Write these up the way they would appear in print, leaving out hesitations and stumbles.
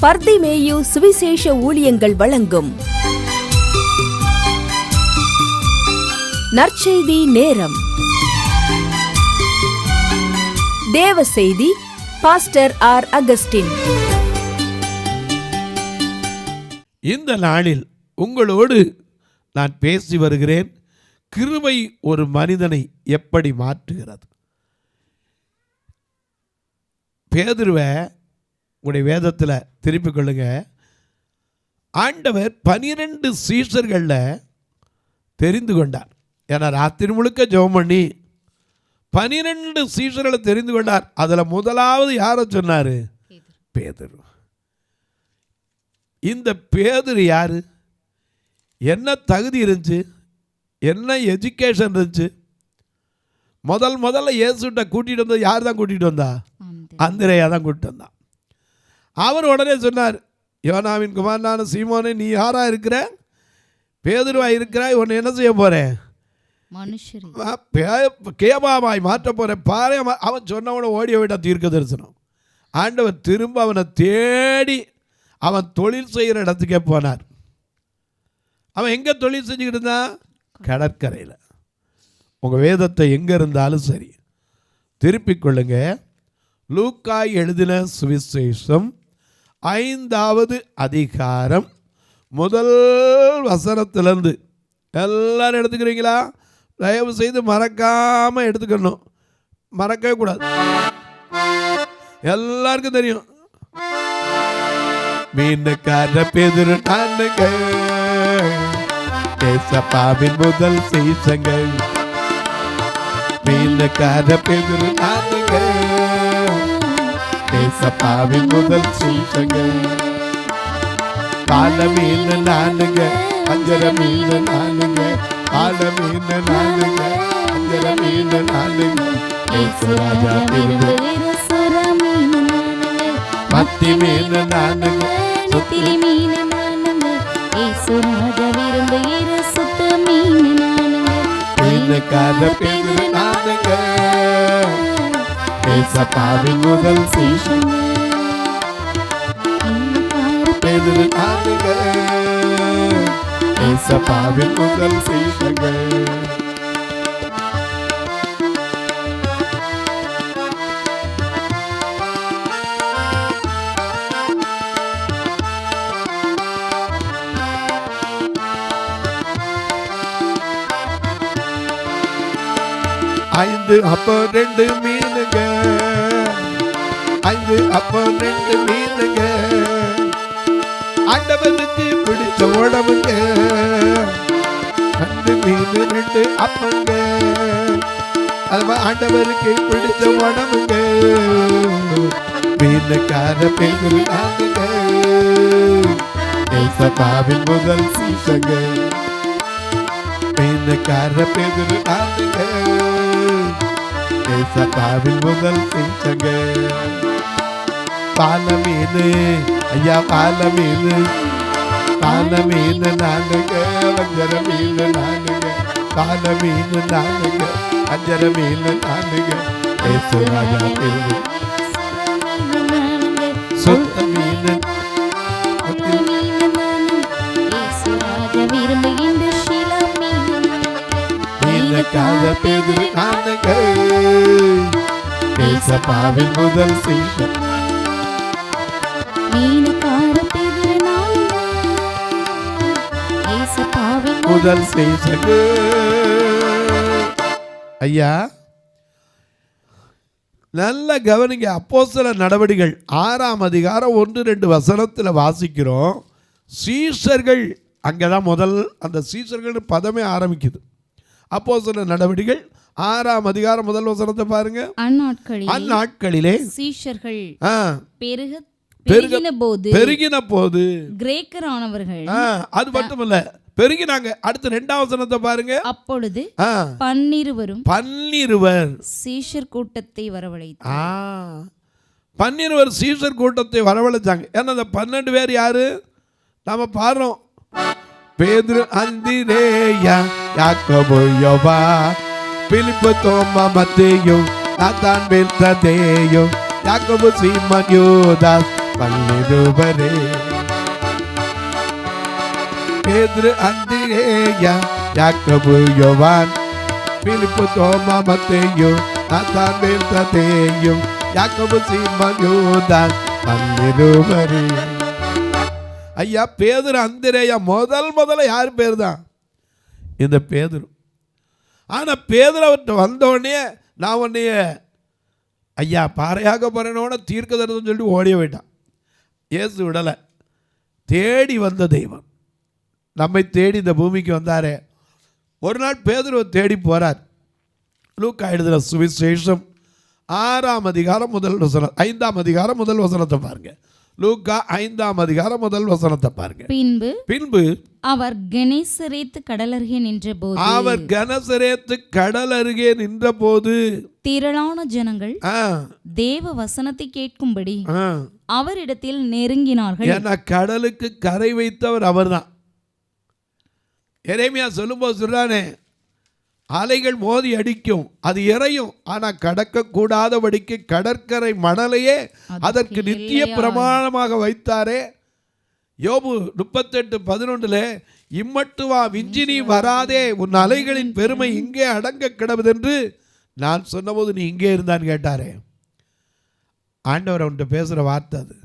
பர்திமேயு சுவிசேஷ ஊழியங்கள் வழங்கும் நற்செய்தி நேரம். தேவ செய்தி பாஸ்டர் ஆர். அகஸ்டின். இந்த நாளில் உங்களோடு நான் பேசி வருகிறேன். கிருபை ஒரு மனிதனை எப்படி மாற்றுகிறது? பேதுருவை உங்களுடைய வேதத்தில் திருப்பிக் கொள்ளுங்க. ஆண்டவர் 12 சீஷர்களில் தெரிந்து கொண்டார். ஏன்னா ராத்திரி முழுக்க ஜெபம் பண்ணி 12 சீஷர்களை தெரிந்து கொண்டார். அதில் முதலாவது யாரை சொன்னார்? பேதுரு. இந்த பேதுரு யாரு? என்ன தகுதி இருந்துச்சு? என்ன எஜுகேஷன் இருந்துச்சு? முதல்ல இயேசுகிட்ட கூட்டிகிட்டு வந்தது யார் தான் கூட்டிகிட்டு வந்தா? அந்திரேயா தான் கூட்டிட்டு வந்தான். அவர் உடனே சொன்னார், யோனாவின் குமாரனான சீமோனே, நீ யாரா இருக்கிற? பேதுருவா இருக்கிறாய். உன்னை என்ன செய்ய போறேன்? கேபாவாய் மாற்ற போறேன் பாரு. அவன் சொன்னவனை ஓடிய விட தீர்க்க தரிசனம். ஆண்டவர் திரும்ப அவனை தேடி அவன் தொழில் செய்கிற இடத்துக்கே போனார். அவன் எங்கே தொழில் செஞ்சுக்கிட்டு இருந்தான்? கடற்கரையில். உங்கள் வேதத்தை எங்கே இருந்தாலும் சரி திருப்பிக் கொள்ளுங்க. லூக்கா எழுதின சுவிசேஷம் 5வது அதிகாரம் முதல் வசனத்திலிருந்து எல்லாரும் எடுத்துக்கிறீங்களா? தயவு செய்து மறக்காமல் எடுத்துக்கணும். மறக்கவே கூடாது. எல்லாருக்கும் தெரியும். மீனுக்கார பேதுரு நானுங்க, ஏசப்பாவின் முதல் சீசங்கள். மீனுக்கார பேதுரு நானுங்க, ஏசப்பாவின் முதல் சீசங்கள். பால மீன் நானுங்க, அஞ்சர மீன் நானுங்க, பால மீன் நானுங்க, அஞ்சர மீன் நானுங்க, ஏசுராஜா மத்தி மீன் நானுங்க, சுத்திலி மீன் நானுங்க, ஏசுராஜா விரும்பு சுத்த மீன் நானுங்க. மீனுக்கார பேதுரு நானுங்க, ஏசப்பாவின் முதல் சீசங்கள். பேதுரு நானுங்க, ஏசப்பாவின் முதல் சீசங்கள். ஐந்து அப்பம் 2 மீனுங்க, 5 அப்பம் 2 மீனுங்க, ஆண்டவருக்கு பிடிச்ச உடம்புங்க. 2 மீன் 2 அப்பங்க, அது ஆண்டவருக்கு பிடிச்ச உடம்புங்க. மீனுக்கார பேதுரு நானுங்க, ஏசப்பாவின் முதல் சீசங்க. மீனுக்கார பேதுரு நானுங்க, ஏசப்பாவின் முதல் சீசங்க. பால மீன் ஐயா, பால மீன், பால மீன் நானுங்க, வஞ்சர மீன் நானுங்க, பால மீன் நானுங்க, அஞ்சர மீன் நானுங்க, ஏசுராஜா பேரு சுத்த மீன். மீனுக்காக பேதுரு நானுங்க, ஏசப்பாவின் முதல் சீசன். முதல் சீசங்க. ஐயா நல்ல கவனிங்க. அப்போஸ்தலர் நடவடிக்கைகள் 6ஆம் அதிகாரம் 1-2 வசனத்தில் வாசிக்கிறோம். சீஷர்கள் அங்கதான் முதல் அந்த சீஷர்கள் பதமே ஆரம்பிக்குது. அப்போஸ்தலர் நடவடிக்கைகள் 6ஆம் அதிகாரம் முதல் வசனத்தை பாருங்க. அந்நாட்களிலே சீஷர்கள் பெருகின போது கிரேக்கரானவர்கள், அது மட்டுமல்ல பெருகினாங்க. அடுத்து 2ஆம் வசனத்தை பாருங்க. அப்பொழுது 12 சீஷர் கூட்டத்தை வரவழைத்தார். 12 சீஷர் கூட்டத்தை வரவழைச்சாங்க. ஏன்னா அந்த 12 பேர் யாரு? நாம பாடுறோம். பேதுரு, அந்திரேயா, யாக்கோபு, யோவா, பிலிப்பு, தோமா, மத்தேயு, நாத்தான், ததேயு, யாக்கோபு, சீமோன், யூதாஸ், பன்னிருவரே. பேதுரு, அந்திரேயா, யாக்கோபு, யோவான், பிலிப்பு, தோமா, மத்தேயு, நாத்தான்வேல், ததேயு, யாக்கோபு, சீமோன், யூதான், பன்னிருவரே. ஐயா, பேதுரு, அந்திரேயா முதல்ல யார் பேர் தான்? இந்த பேதுரு. ஆனா பேதுரு அவர்கிட்ட வந்தோடனே நான் உன்னைய ஐயா பாறையாக போறேனோட தீர்க்க தருதுன்னு சொல்லி ஓடிய போயிட்டான். இயேசு விடலை. தேடி வந்த தெய்வம் நம்மை தேடி இந்த பூமிக்கு வந்தாரே. ஒரு நாள் பேதுருவை தேடி போறார். லூக்கா எழுதின சுவிசேஷம் 6ஆம் அதிகாரம் முதல் வசனம், 5ஆம் அதிகாரம் முதல் வசனத்தை பாருங்க. லூக்கா 5ஆம் அதிகாரம் முதல் வசனத்தை பாருங்க. பின்பு அவர் கெனசரேத்து கடல் அருகே நின்றபோது திரளான ஜனங்கள் தேவ வசனத்தை கேட்கும்படி அவரிடத்தில் நெருங்கினார்கள். ஏன்னா கடலுக்கு கரை வைத்தவர் அவர்தான். எரேமியா சொல்லும்போது சொல்றானே, அலைகள் மோதி அடிக்கும், அது இறையும், ஆனா கடக்க கூடாதபடிக்கு கடற்கரை மணலையே அதற்கு நித்திய பிரமாணமாக வைத்தாரே. யோபு 38:11 இம்மட்டுவா விஞ்சினி வராதே, உன் அலைகளின் பெருமை இங்கே அடங்க கிடவதென்று நான் சொன்னபோது நீ இங்கே இருந்தான்னு கேட்டாரே. ஆண்டவர் அவன்கிட்ட பேசுகிற வார்த்தை அது.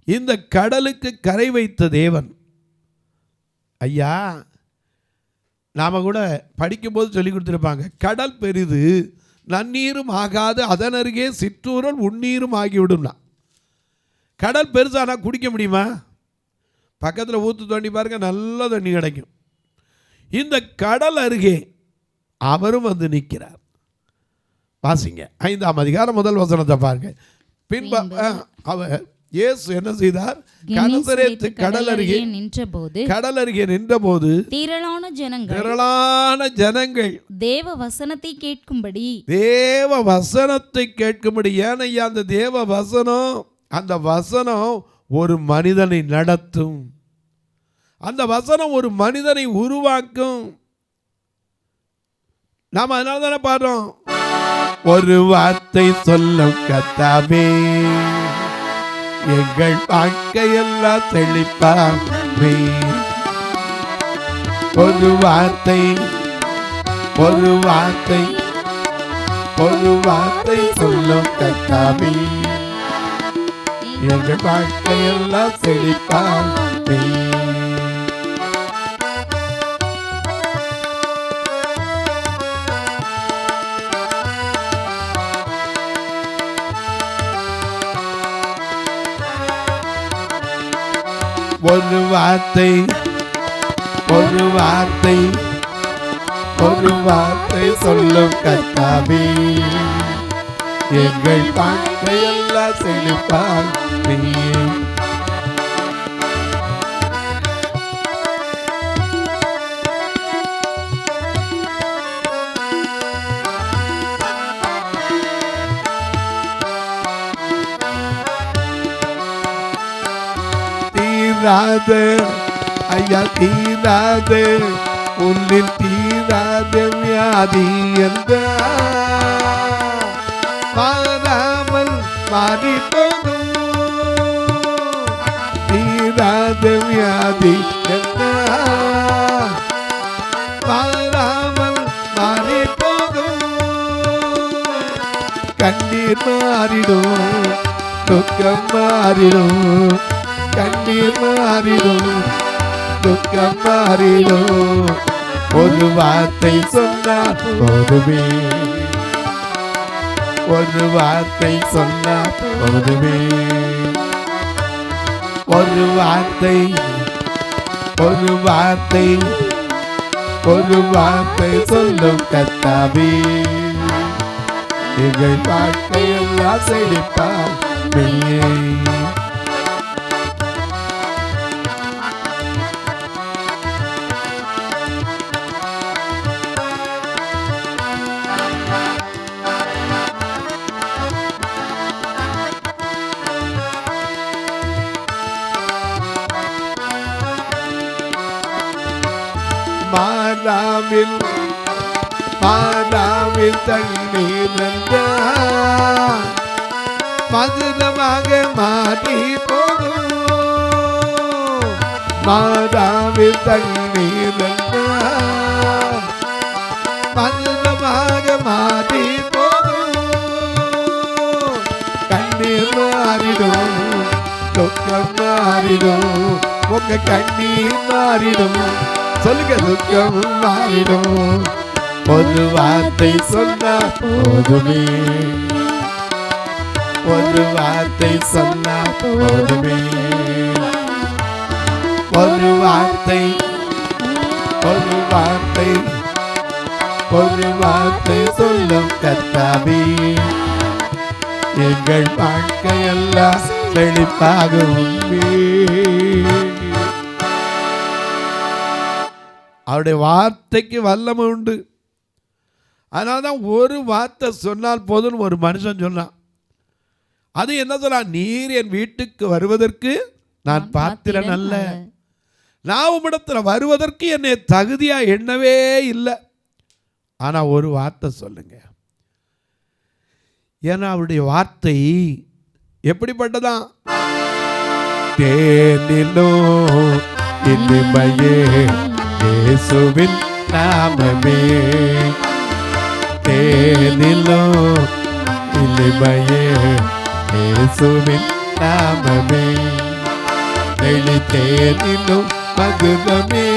இந்த கடலுக்கு கரை வைத்த தேவன் ஐயா. நாம் கூட படிக்கும்போது சொல்லி கொடுத்துருப்பாங்க, கடல் பெரிது நன்னீரும் ஆகாது, அதன் அருகே சிற்றூரல் உன்னீரும் ஆகிவிடும்னா. கடல் பெருசானா குடிக்க முடியுமா? பக்கத்தில் ஊற்று தோண்டி பாருங்க, நல்ல தண்ணி கிடைக்கும். இந்த கடல் அருகே அவரும் வந்து நிற்கிறார். வாசிங்க 5ஆம் அதிகாரம் முதல் வசனத்தை பாருங்க. பின்பு அவர் இயேசு என்ன செய்தார்? கனசரேத்து கடல் அருகே நின்றபோது திரளான ஜனங்கள் தேவ வசனத்தை கேட்கும்படி. ஏனையா அந்த தேவ வசனம், அந்த வசனம் ஒரு மனிதனை நடத்தும், அந்த வசனம் ஒரு மனிதனை உருவாக்கும். நாம அதனால தானே பாடுறோம், ஒரு வார்த்தை சொல்லும் கர்த்தாவே எங்கள் வாழ்க்கையெல்லாம் செழிப்பாமே. ஒரு வார்த்தை சொல்லும் கர்த்தாவே எங்கள் வாழ்க்கையெல்லாம் செழிப்பாமே. ஒரு வார்த்தை சொல்லும் கர்த்தாவே எங்கள் வாழ்க்கையெல்லாம் செழிப்பாமே. தீராது உள்ளில் தீராத வியாதி எந்த மாறாமல் மாறி போகும். தீராத வியாதி எந்த மாறாமல் மாறி போகும். கண்ணீர் மாறிடும், துக்கம் மாறிடும், கண்ணீர் மாறிடும், துக்கம் மாறிடும். ஒரு வார்த்தை சொன்னால் போதுமே, ஒரு வார்த்தை சொன்னால் போதுமே. ஒரு வார்த்தை சொல்லும் கர்த்தாவே எங்கள் வாழ்க்கையெல்லாம் செழிப்பாமே. மாறாவில் தண்ணீர் மதுரமாக மாறி போகும். மாதாவில் தண்ணீர் மதுரமாக மாறி போகும். கண்ணீர் மாறிடும், துக்கம் மாறிடும், உங்க கண்ணீர் மாறிடும். சொல்லுங்க, துக்கம் மாறிடும். ஒரு வார்த்தை சொன்னா போதுமே, ஒரு வார்த்தை சொன்னா போதுமே, ஒரு வார்த்தை, ஒரு வார்த்தை, ஒரு வார்த்தை சொல்லும் கர்த்தாவே, எங்கள் வாழ்க்கையெல்லாம் செழிப்பாகும். அவருடைய வார்த்தைக்கு வல்லமை உண்டு. அதனால்தான் ஒரு வார்த்தை சொன்னால் போதும் ஒரு மனுஷன் சொன்னான். அது என்ன சொல்ல, நீர் என் வீட்டுக்கு வருவதற்கு நான் பாத்திரன் அல்ல, நான் உம்மிடத்தில் வருவதற்கு என்னை தகுதியா எண்ணவே இல்லை. ஆனா ஒரு வார்த்தை சொல்லுங்க. ஏன்னா அவருடைய வார்த்தை எப்படிப்பட்டதான், தேனிலோ இனிமையே இயேசுவின் நாமமே, தேனிலோ இனிமையே இயேசுவின் நாமமே, தெளித்தேனிலும் மதுரமே,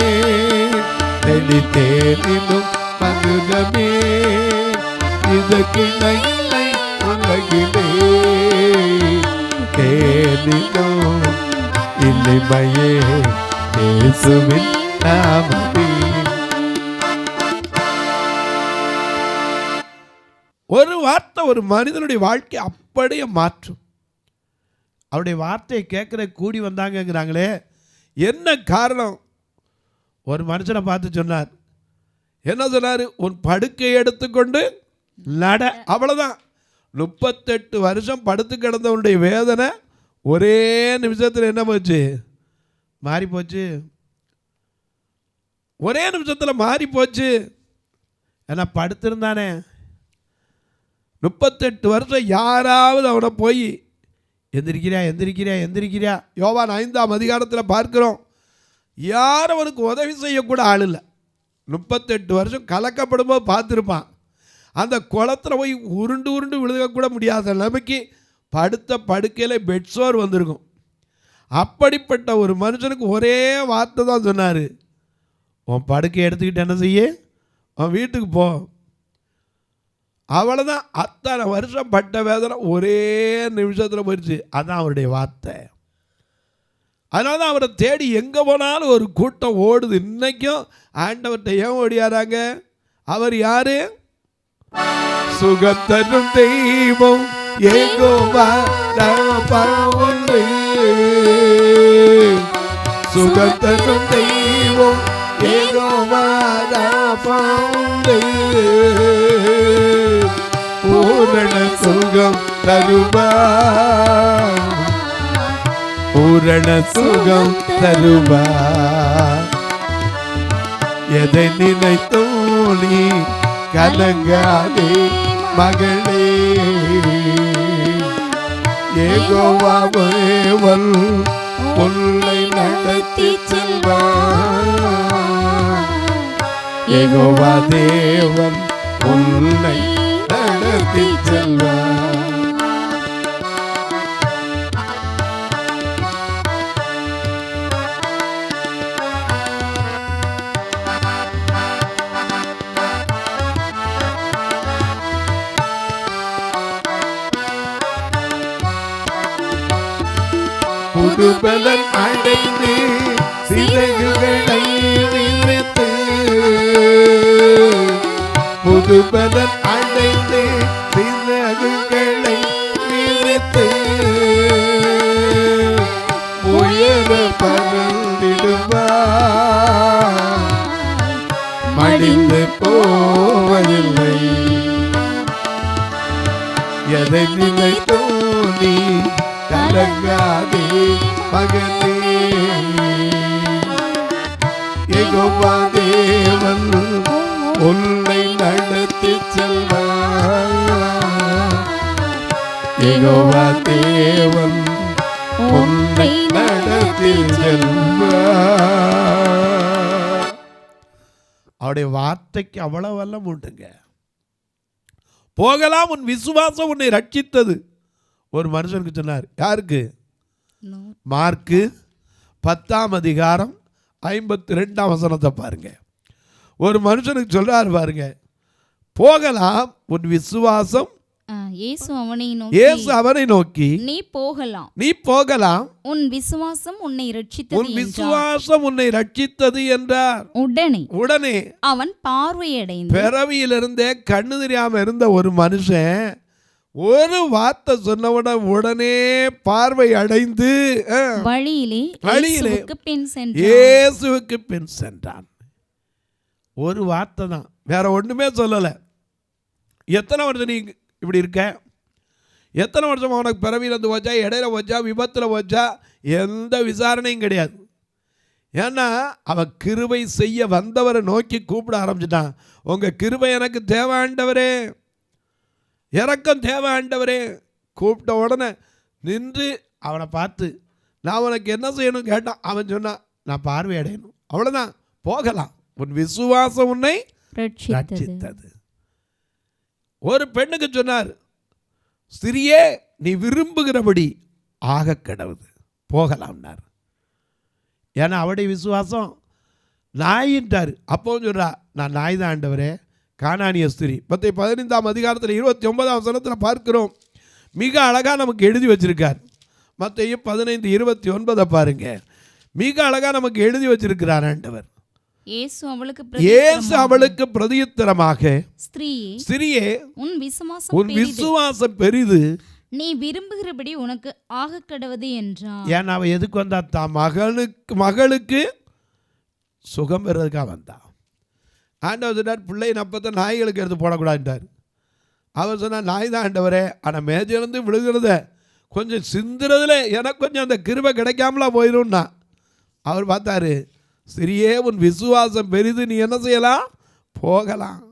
தெளித்தேனிலும் மதுரமே, இதற்கிணை இல்லை உலகிலே, தேனிலும் இனிமையே இயேசுவின் நாமமே. ஒரு வார்த்தை ஒரு மனிதனுடைய வாழ்க்கை அப்படியே மாற்றும். அவருடைய வார்த்தையை கேட்குற கூடி வந்தாங்கங்கிறாங்களே, என்ன காரணம்? ஒரு மனுஷனை பார்த்து சொன்னார். என்ன சொன்னார்? உன் படுக்கையை எடுத்துக்கொண்டு நட. அவ்வளோதான். 38 வருஷம் படுத்து கிடந்தவனுடைய வேதனை ஒரே நிமிஷத்தில் என்ன போச்சு? மாறி போச்சு. ஒரே நிமிஷத்தில் மாறி போச்சு. ஏன்னா படுத்திருந்தானே 38 வருஷம். யாராவது அவனை போய் எந்திரிக்கிறியா எந்திரிக்கிறியா எந்திரிக்கிறியா, யோவான் 5ஆம் அதிகாரத்தில் பார்க்கிறோம். யாரும் அவனுக்கு உதவி செய்யக்கூட ஆள் இல்லை. 38 வருஷம் கலக்கப்படும் போது பார்த்துருப்பான். அந்த குளத்தில் போய் உருண்டு உருண்டு விழுகக்கூட முடியாத நிலைமைக்கு படுத்த படுக்கையில் பெட்சோர் வந்திருக்கும். அப்படிப்பட்ட ஒரு மனுஷனுக்கு ஒரே வார்த்தை தான் சொன்னார், உன் படுக்கையை எடுத்துக்கிட்டு என்ன செய்ய, உன் வீட்டுக்கு போ. அவ்வளோதான். அத்தனை வருஷம் பட்ட வேதனை ஒரே நிமிஷத்தில் போயிடுச்சு. அதான் அவருடைய வார்த்தை. அதனால தான் அவரை தேடி எங்கே போனாலும் ஒரு கூட்டம் ஓடுது. இன்னைக்கும் ஆண்டவர்கிட்ட ஏன் ஓடியாராங்க? அவர் யாரு? சுகத்தரும் தெய்வம் யெகோவா ராபா, சுகத்தரும் தெய்வம் யெகோவா ராபா, பூரண சுகம் தருவா, பூரண சுகம் தருவா. எதை நினைத்தோனி கலங்காதே மகளே, யெகோவாவே உன்னை நடத்தி செல்வார், யெகோவா தேவன் உன்னை நடத்தி செல்வார். புதுபலன் அடைந்து சிறகுகளை விரித்து, புதுபலன் அடைந்து சிறகுகளை விரித்து, உயர பறந்திடுவார், மடிந்து போவதில்லை. எதை நினைத்தோ நீ கலங்காதே மகனே, யெகோவா தேவன் உன்னை நடத்தி செல்வார், யெகோவா தேவன் உன்னை நடத்தி செல்வார். அவருடைய வார்த்தைக்கு அவ்வளவு வல்லம் உண்டுங்க. போகலாம், உன் விசுவாசம் உன்னை ரட்சித்தது. ஒரு மனுஷனுக்கு சொன்னார். யாருக்கு? மார்க்கு 10:52 பாருங்க. ஒரு மனுஷனுக்கு சொல்றாரு பாருங்க, போகலாம், உன் விசுவாசம். இயேசு அவனை நோக்கி நீ போகலாம், உன் விசுவாசம் உன்னை ரட்சித்தது என்றார். உடனே அவன் பார்வையடைந்து, பிறவியிலிருந்தே கண்ணு தெரியாம இருந்த ஒரு மனுஷன் ஒரு வார்த்தை சொன்னவுடன் உடனே பார்வை அடைந்து வழியிலே இயேசுவுக்கு பின் சென்றான். ஒரு வார்த்தை தான், வேற ஒண்ணுமே சொல்லல. எத்தனை வருஷம் நீ இப்படி இருக்க? எத்தனை வருஷம் உனக்கு பிறவியிலிருந்து போச்சா, இடையில போச்சா, விபத்தில் போச்சா? எந்த விசாரணையும் கிடையாது. ஏன்னா அவன் கிருபை செய்ய வந்தவரை நோக்கி கூப்பிட ஆரம்பிச்சிட்டான். உங்க கிருபை எனக்கு தேவை ஆண்டவரே, இறக்கம் தேவை ஆண்டவரே. கூப்பிட்ட உடனே நின்று அவனை பார்த்து, நான் உனக்கு என்ன செய்யணும் கேட்டான். அவன் சொன்னான், நான் பார்வை அடையணும். அவ்வளோதான், போகலாம், உன் விசுவாசம் உன்னை ரட்சித்தது. ஒரு பெண்ணுக்கு சொன்னார், ஸ்திரியே நீ விரும்புகிறபடி ஆக கடவுது, போகலாம்னார். ஏன்னா அவருடைய விசுவாசம் நாயின்ட்டார். அப்போவும் சொல்றா, நான் நாய் தான் ஆண்டவரே. கானானிய ஸ்திரீ 15 29 பார்க்கிறோம். மிக அழகா நமக்கு எழுதி வச்சிருக்கார். மத்தேயு 15:29 பாருங்க. மிக அழகா நமக்கு எழுதி வச்சிருக்கிறார் ஆண்டவர். இயேசு அவளுக்கு பிரதியுத்தரமாக, ஸ்திரியே உன் விசுவாசம் பெரிது, நீ விரும்புகிறபடி உனக்கு ஆக கடவுது என்றார். ஏன் அவ எதுக்கு வந்தா? தான் மகளுக்கு சுகம் பெறதுக்காக வந்தா. ஆண்டவர் சொன்னார், பிள்ளை நப்பத்தை நாய்களுக்கு எடுத்து போடக்கூடாதுட்டார். அவர் சொன்னார், நாய் தான் ஆண்டவரே, ஆனால் மேஜிலிருந்து விழுகிறத கொஞ்சம் சிந்துறதுல எனக்கு கொஞ்சம் அந்த கிருபை கிடைக்காமலாம் போயிடும்னா. அவர் பார்த்தாரு, சிறியே உன் விசுவாசம் பெரிது, நீ என்ன செய்யலாம்? போகலாம்.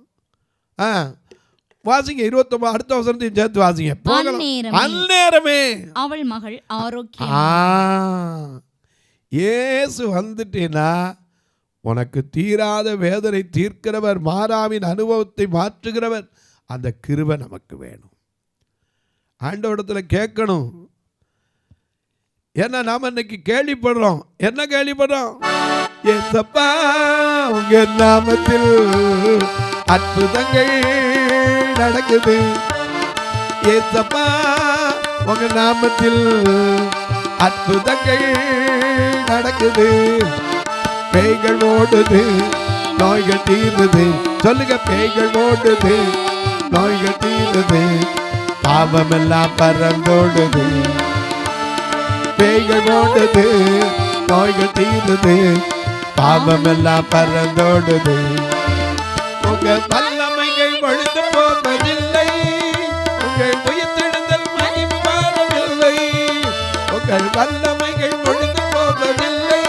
வாசிங்க 29 அடுத்த வசனத்தையும் சேர்த்து வாசிங்க. போகலாம். அந்நேரமே அவள் மகள் ஆரோக்கியம். இயேசு வந்துட்டேனா உனக்கு தீராத வேதனை தீர்க்கிறவர், மாறாவின் அனுபவத்தை மாற்றுகிறவர். அந்த கிருபை நமக்கு வேணும். ஆண்டவரிடத்தில் கேட்கணும். ஏன்னா நாம் இன்னைக்கு கேள்விப்படுறோம். என்ன கேள்விப்படுறோம்? ஏசப்பா உங்க நாமத்தில் அற்புதங்கள் நடக்குது. ஏசப்பா உங்க நாமத்தில் அற்புதங்கள் நடக்குது. பேய்கள் ஓடுது, நோய்கள் தீருது. சொல்லுங்க, பேய்கள் ஓடுது, நோய்கள் தீருது. பாவமெல்லாம் பறந்தோடுது. பேய்கள் ஓடுது, நோய்கள் தீருது. பாவமெல்லாம் பறந்தோடுது. உங்க வல்லமைகள் ஒழிந்து போவதில்லை. உங்கள் உயிர்த்தெழுதல் மகிமை மாறவில்லை. உங்கள் வல்லமைகள் ஒழிந்து போவதில்லை.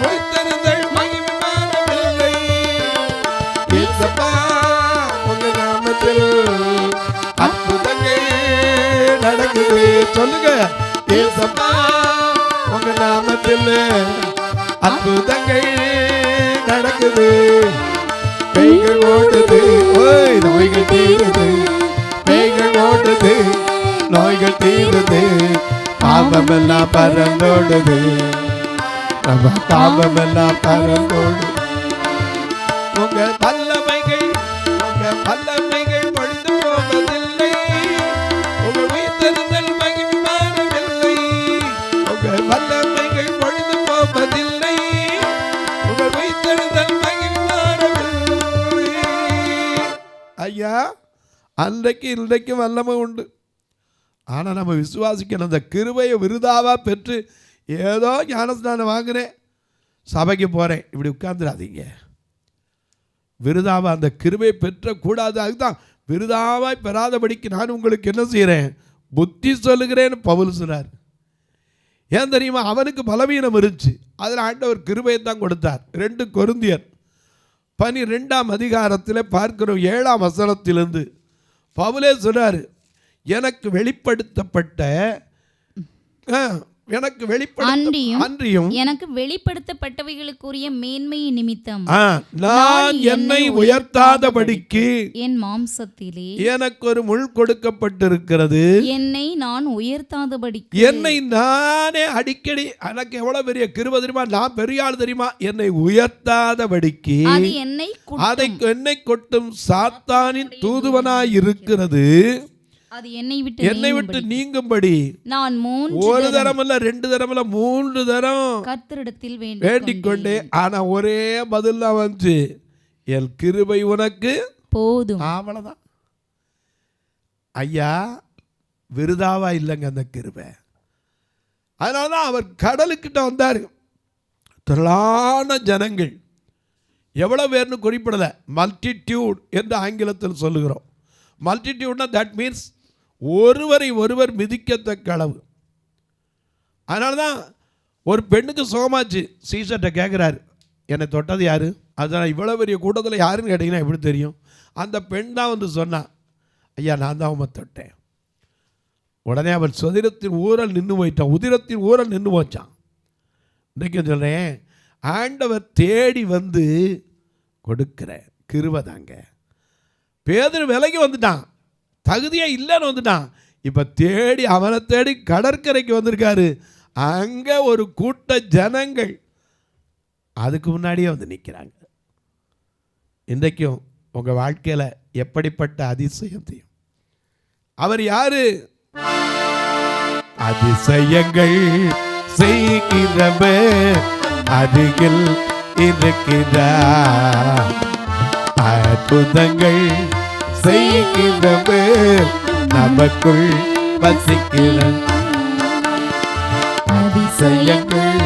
உயிர்த்தெழுதல் மகிமை மாறவில்லை. இயேசுப்பா உங்க நாமத்தில் அற்புதங்கள் நடக்குது. சொல்லுங்க, இயேசுப்பா உங்க நாமத்தில் அற்புதங்கள் நடக்குது. பேய்கள் ஓடுது, நோய்கள் தீருது. பேய்கள் ஓடுது, நோய்கள் தீருது. பாவமெல்லாம் பறந்தோடுது. நம்ம பாவமெல்லாம் பறந்தோடு. உங்க வல்லமைகள் ஒழிந்து போவதில்லை. உங்க உயிர்த்தெழுதல் மகிமை மாறவில்லை. உங்க வல்லமைகள் ஒழிந்து போவதில்லை. உங்க உயிர்த்தெழுதல் மகிமை மாறவில்லை. ஐயா, அன்றைக்கு இன்றைக்கு வல்லமை உண்டு. ஆனால் நம்ம விசுவாசிக்கணும். அந்த கிருபையை விருதாவா பெற்று ஏதோ ஞானஸ்நானம் வாங்கினேன், சபைக்கு போகிறேன், இப்படி உட்கார்ந்துடாதீங்க. விருதாவா அந்த கிருபை பெற்றக்கூடாது. அதுதான் விருதாவாய் பெறாதபடிக்கு நான் உங்களுக்கு என்ன செய்கிறேன்? புத்தி சொல்லுகிறேன்னு பவுல் சொன்னார். ஏன் தெரியுமா? அவனுக்கு பலவீனம் இருந்துச்சு. அதில் ஆண்டவர் கிருபையை தான் கொடுத்தார். 2 கொரிந்தியர் 12 பார்க்கிறோம். 7 வசனத்திலிருந்து பவுலே சொன்னார், எனக்கு வெளிப்படுத்தப்பட்ட அன்றியும் எனக்கு வெளிப்படுத்தப்பட்டவைகளுக்குரிய மேன்மையின் நிமித்தம் நான் என்னை உயர்த்தாதபடிக்கு என் மாம்சத்திலே எனக்கு ஒரு முள் கொடுக்கப்பட்டிருக்கிறது. என்னை நான் உயர்த்தாதபடிக்கு என்னை நானே அடிக்கடி, எனக்கு எவ்வளவு பெரிய கிருபை தெரியுமா, நான் பெரிய ஆள் தெரியுமா, என்னை உயர்த்தாதபடிக்கு என்னை கொட்டும் சாத்தானின் தூதுவனாய் இருக்கிறது. அது என்னை விட்டு நீங்கும்படி நான் ஒரு தரம் இல்ல, 2 தரம் இல்ல, 3 தரம் கர்த்தரிடத்தில் வேண்டிக் கொண்டேன். ஆனா ஒரே பதில் தான் வந்து, என் கிருபை உனக்கு போதும். அவ்வளவுதான் ஐயா, விருதாவா இல்லைங்க அந்த கிருபை. அதனாலதான் அவர் கடலுக்கிட்ட வந்தார். திரளான ஜனங்கள், எவ்வளவு பேர்னு குறிப்பிடல, மல்டிடியூட் என்று ஆங்கிலத்தில் சொல்லுகிறோம். மல்டிடியூட்னா தட் மீன்ஸ் ஒருவரை ஒருவர் மிதிக்கத்தக்க அளவு. அதனால தான் ஒரு பெண்ணுக்கு சுகமாச்சு, சீசர்கிட்ட கேட்குறாரு, என்னை தொட்டது யார்? அதனால் இவ்வளோ பெரிய கூட்டத்தில் யாருன்னு கேட்டிங்கன்னா எப்படி தெரியும்? அந்த பெண் தான் வந்து சொன்னான், ஐயா நான் தான் அவன் தொட்டேன். உடனே அவன் உதிரத்தின் ஊரல் நின்று போச்சான். இன்றைக்கு சொல்கிறேன், ஆண்டவர் தேடி வந்து கொடுக்கிற கிருபை தாங்க. பேதுரு விலைக்கு வந்துட்டான், தகுதியாக இல்லைன்னு வந்துட்டான். இப்போ அவனை தேடி கடற்கரைக்கு வந்திருக்காரு. அங்கே ஒரு கூட்ட ஜனங்கள் அதுக்கு முன்னாடியே வந்து நிற்கிறாங்க. இன்றைக்கும் உங்கள் வாழ்க்கையில் எப்படிப்பட்ட அதிசயத்தையும் அவர் யாரு? அதிசயங்கள் செய்கிறவர் அருகில் இருக்கிறார். அற்புதங்கள் செய்கிறவர் நமக்குள் வசிக்கிறார். அதிசயங்கள்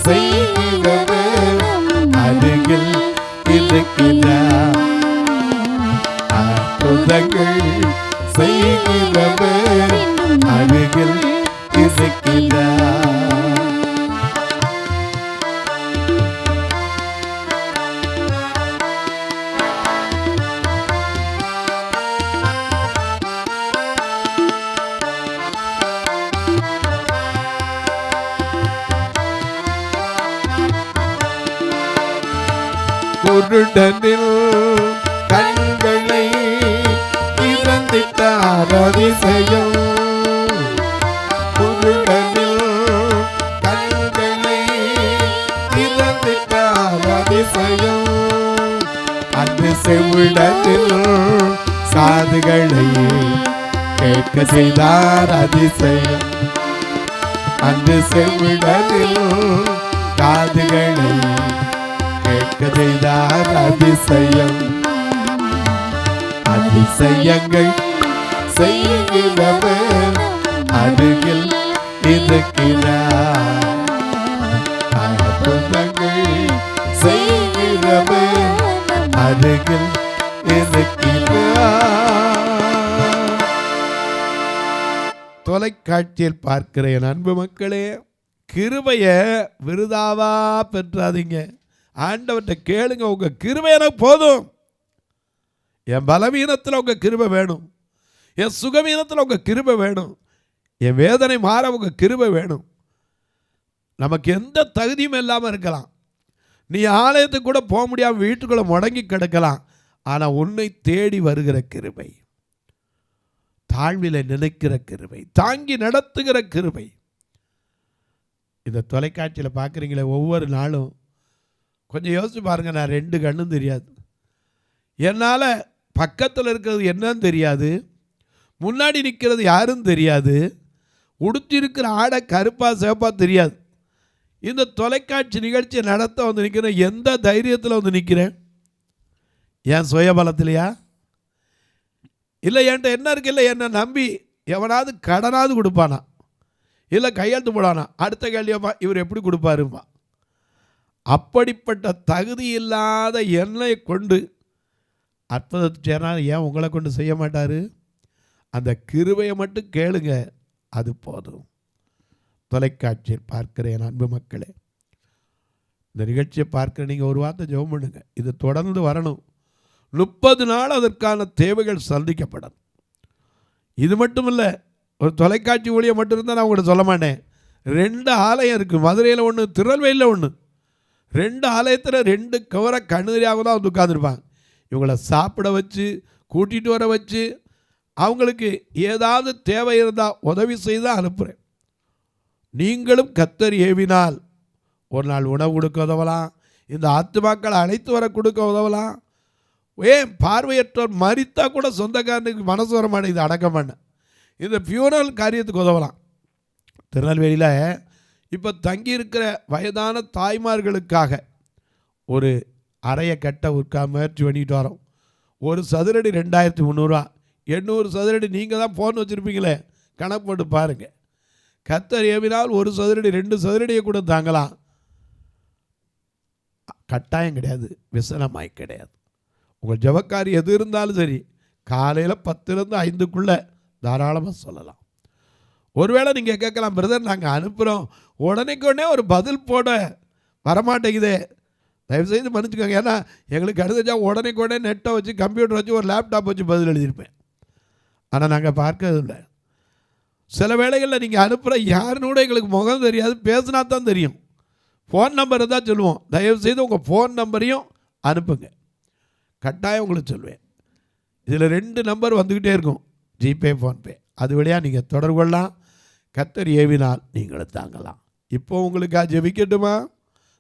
செய்கிறவர் அருகில் இருக்கிறார். அற்புதங்கள் செய்கிறவர் அருகில் இருக்கிறார். குருடனில் கண்களை திறந்திட்டார் அதிசயம். குருடனில் கண்களை திறந்திட்டார் அதிசயம். அந்த செவிடனில் காதுகளை கேட்க செய்தார் அதிசயம். அந்த செவிடனில் காதுகளை கேட்க செய்தார் அதிசயம். அதிசயங்கள் செய்கிறவர் அருகில் இருக்கிறார். அற்புதங்கள் செய்கிறவர் அருகில் இருக்கிறார். தொலைக்காட்சியில் பார்க்கிற என் அன்பு மக்களே, கிருபையை விருதாவா பெற்றாதீங்க. ஆண்டவர்கிட்ட கேளுங்க, உங்க கிருபை எனக்கு போதும். என் பலவீனத்தில் உங்க கிருபை வேணும், என் சுகவீனத்தில் உங்க கிருபை வேணும், என் வேதனை மாற உங்க கிருபை வேணும். நமக்கு எந்த தகுதியும் இல்லாமல் இருக்கலாம், நீ ஆலயத்துக்கு கூட போக முடியாமல் வீட்டுக்குள்ளே முடங்கி கிடக்கலாம். ஆனால் உன்னை தேடி வருகிற கிருபை, தாழ்வில் நினைக்கிற கிருபை, தாங்கி நடத்துகிற கிருபை. இந்த தொலைக்காட்சியில் பார்க்குறீங்களே, ஒவ்வொரு நாளும் கொஞ்சம் யோசிச்சு பாருங்கள். நான் 2 கண்ணும் தெரியாது, என்னால் பக்கத்தில் இருக்கிறது என்னன்னு தெரியாது, முன்னாடி நிற்கிறது யாரும் தெரியாது, உடுத்தி இருக்கிற ஆடை கருப்பாக சிவப்பாக தெரியாது. இந்த தொலைக்காட்சி நிகழ்ச்சியை நடத்த வந்து நிற்கிறேன். எந்த தைரியத்தில் வந்து நிற்கிறேன்? என் சுயபலத்திலையா? இல்லை என்கிட்ட என்ன இருக்கு? இல்லை என்னை நம்பி எவனாவது கடனாவது கொடுப்பானா? இல்லை கையெழுத்து போடானா? அடுத்த கேள்வியம்மா, இவர் எப்படி கொடுப்பாருமா? அப்படிப்பட்ட தகுதி இல்லாத என்னை கொண்டு அற்புதத்தை ஏன் உங்களை கொண்டு செய்ய மாட்டார்? அந்த கிருபையை மட்டும் கேளுங்க, அது போதும். தொலைக்காட்சியில் பார்க்கிறேன் அன்பு மக்களே, இந்த நிகழ்ச்சியை பார்க்குற நீங்கள் ஒரு வார்த்தை ஜெபம் பண்ணுங்க. இது தொடர்ந்து வரணும். 30 நாள் அதற்கான தேவைகள் சந்திக்கப்படும். இது மட்டும் இல்லை, ஒரு தொலைக்காட்சி ஊழியம் மட்டும் இருந்தால் நான் உங்கள்கிட்ட சொல்ல மாட்டேன். 2 ஆலயம் இருக்குது. மதுரையில் ஒன்று, திருநெல்வேலியில் ஒன்று. 2 ஆலயத்தில் 2 கவர கண்ணீரியாக தான் வந்து உட்காந்துருப்பாங்க. இவங்கள சாப்பிட வச்சு கூட்டிகிட்டு வர வச்சு அவங்களுக்கு ஏதாவது தேவை இருந்தால் உதவி செய்து தான் அனுப்புகிறேன். நீங்களும் கர்த்தர் ஏவினால் ஒரு நாள் உணவு கொடுக்க உதவலாம், இந்த ஆத்துமாக்களை அழைத்து வர கொடுக்க உதவலாம். ஏன் பார்வையற்றோர் மரித்தா கூட சொந்தக்காரனுக்கு மனசு வர மாட்டேங்குது அடக்கம் பண்ண, இந்த ஃபியூனரல் காரியத்துக்கு உதவலாம். திருநெல்வேலியில் இப்போ தங்கியிருக்கிற வயதான தாய்மார்களுக்காக ஒரு அறையை கட்ட முயற்சி பண்ணிட்டு வரோம். ஒரு சதுரடி 2300, 800 சதுரடி நீங்கள் தான் ஃபோன் வச்சுருப்பீங்களே, கணக்கு போட்டு பாருங்கள். கர்த்தர் ஏவினால் 1 சதுரடி 2 சதுரடியை கூட தாங்கலாம். கட்டாயம் கிடையாது, விசனமாய் கிடையாது. உங்கள் ஜபக்காரி எது இருந்தாலும் சரி, காலையில் 10லேருந்து 5க்குள்ளே தாராளமாக சொல்லலாம். ஒருவேளை நீங்கள் கேட்கலாம், பிரதர் நாங்கள் அனுப்புகிறோம், உடனே ஒரு பதில் போட வரமாட்டேங்குதே, தயவுசெய்து மன்னிச்சுக்கோங்க. ஏன்னா எங்களுக்கு அடுத்தச்சா உடனே நெட்டை வச்சு கம்ப்யூட்டர் வச்சு ஒரு லேப்டாப் வச்சு பதில் எழுதியிருப்பேன். ஆனால் நாங்கள் பார்க்கறது இல்லை. சில வேளைகளில் நீங்கள் அனுப்புகிற யாருன்னு கூட எங்களுக்கு முகம் தெரியாது, பேசினா தான் தெரியும். ஃபோன் நம்பரை தான் சொல்லுவோம். தயவுசெய்து உங்கள் ஃபோன் நம்பரையும் அனுப்புங்க, கட்டாயம் உங்களுக்கு சொல்லுவேன். இதில் 2 நம்பர் வந்துக்கிட்டே இருக்கும், ஜிபே, ஃபோன்பே. அது வழியாக நீங்கள் தொடர்பு கொள்ளலாம். கர்த்தர் ஏவினால் நீங்கள் தாங்கலாம். இப்போ உங்களுக்காக ஜெபிக்கட்டுமா?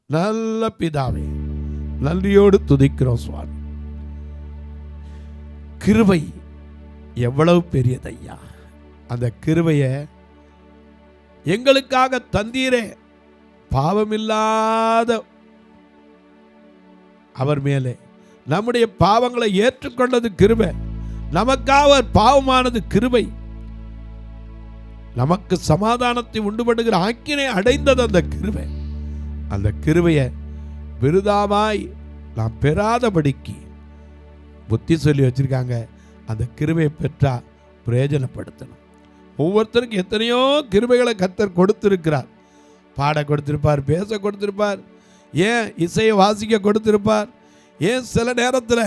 நல்ல பிதாவே, நன்றியோடு துதிக்கிறோம் சுவாமி. கிருபை எவ்வளவு பெரியதையா, அந்த கிருபையை எங்களுக்காக தந்தீரே. பாவமில்லாத அவர் மேலே நம்முடைய பாவங்களை ஏற்றுக்கொண்டது கிருபை, நமக்காக பாவமானது கிருபை, நமக்கு சமாதானத்தை உண்டு பண்ணுகிற ஆக்கினை அடைந்தது அந்த கிருபை. அந்த கிருபையை விருதாவாய் நாம் பெறாதபடிக்கு புத்தி சொல்லி வச்சிருக்காங்க. அந்த கிருபையை பெற்றா பிரயோஜனப்படுத்தணும். ஒவ்வொருத்தருக்கும் எத்தனையோ கிருபைகளை கர்த்தர் கொடுத்திருக்கிறார். பாட கொடுத்திருப்பார், பேச கொடுத்திருப்பார், ஏன் இசையை வாசிக்க கொடுத்திருப்பார், ஏன் சில நேரத்தில்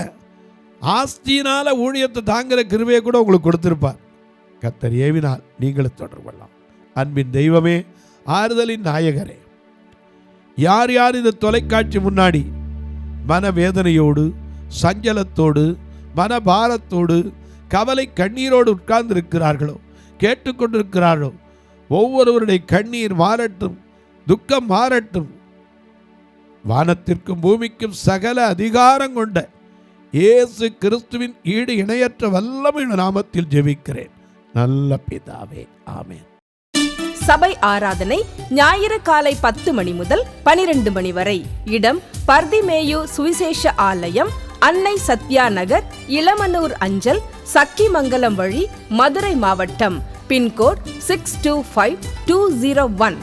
ஆஸ்தியினால ஊழியத்தை தாங்குகிற கிருபையை கூட உங்களுக்கு கொடுத்திருப்பார். கர்த்தர் ஏவினால் நீங்களும் தொடர்பு கொள்ளலாம். அன்பின் தெய்வமே, ஆறுதலின் நாயகரே, யார் யார் இந்த தொலைக்காட்சி முன்னாடி மனவேதனையோடு, சஞ்சலத்தோடு, மனபாரத்தோடு, கவலை கண்ணீரோடு உட்கார்ந்து இருக்கிறார்களோ, கேட்டுக்கொண்டிருக்கிறார்களோ, ஒவ்வொருவருடைய கண்ணீர் மாறட்டும், துக்கம் மாறட்டும். வானத்திற்கும் பூமிக்கும் சகல அதிகாரம் கொண்ட இயேசு கிறிஸ்துவின் ஈடு இணையற்ற வல்லமையுள்ள நாமத்தில் ஜெபிக்கிறேன் நல்ல பிதாவே, ஆமென். சபை ஆராதனை ஞாயிறு காலை 10 மணி முதல் 12 மணி வரை. இடம் பர்திமேயு சுவிசேஷ ஆலயம், அன்னை சத்யா நகர், இளமனூர் அஞ்சல், சக்கிமங்கலம் வழி, மதுரை மாவட்டம். பின்கோட் 625201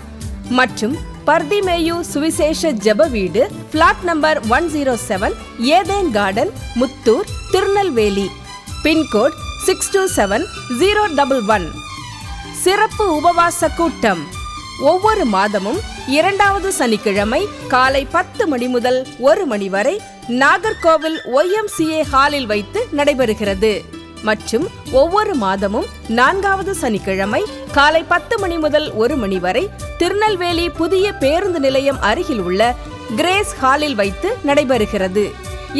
மற்றும் பர்திமேயு சுவிசேஷ ஜெப வீடு, plot number 107, Eden garden, Muthur, Tirunelveli. Pin code 627011. சிறப்பு உபவாச கூட்டம் ஒவ்வொரு மாதமும் 2வது சனிக்கிழமை காலை 10 மணி முதல் 1 மணி வரை நாகர்கோவில் YMCA ஹாலில் வைத்து நடைபெறுகிறது. மற்றும் ஒவ்வொரு மாதமும் 4வது சனிக்கிழமை காலை 10 மணி முதல் 1 மணி வரை திருநெல்வேலி புதிய பேருந்து நிலையம் அருகில் உள்ள கிரேஸ் ஹாலில் வைத்து நடைபெறுகிறது.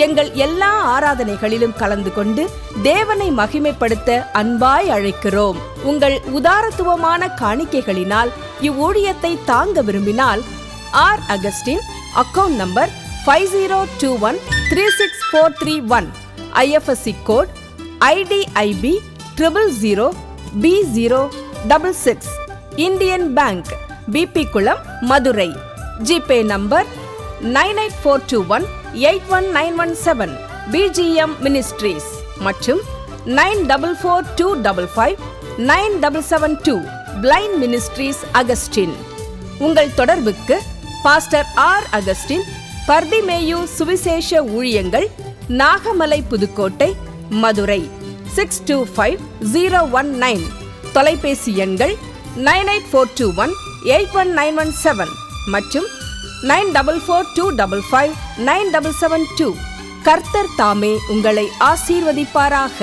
எங்கள் எல்லா ஆராதனைகளிலும் கலந்து கொண்டு தேவனை மகிமைப்படுத்த அன்பாய் அழைக்கிறோம். உங்கள் உதாரத்துவமான காணிக்கைகளினால் இவ்வூழியத்தை தாங்க விரும்பினால் R Augustin, account number 5021364331, IFSC code IDIB 000B066, Indian bank, BP Kulam, Madurai. GPay number 9842181917, BGM ministries மற்றும் 9442559772, பிளைண்ட் மினிஸ்ட்ரீஸ் அகஸ்டின். உங்கள் தொடர்புக்கு பாஸ்டர் ஆர் அகஸ்டின், பர்திமேயு சுவிசேஷ ஊழியங்கள், நாகமலை, புதுக்கோட்டை, மதுரை 625019. தொலைபேசி எண்கள் 9842181917 மற்றும் 9442559772. கர்த்தர் தாமே உங்களை ஆசீர்வதிப்பாராக.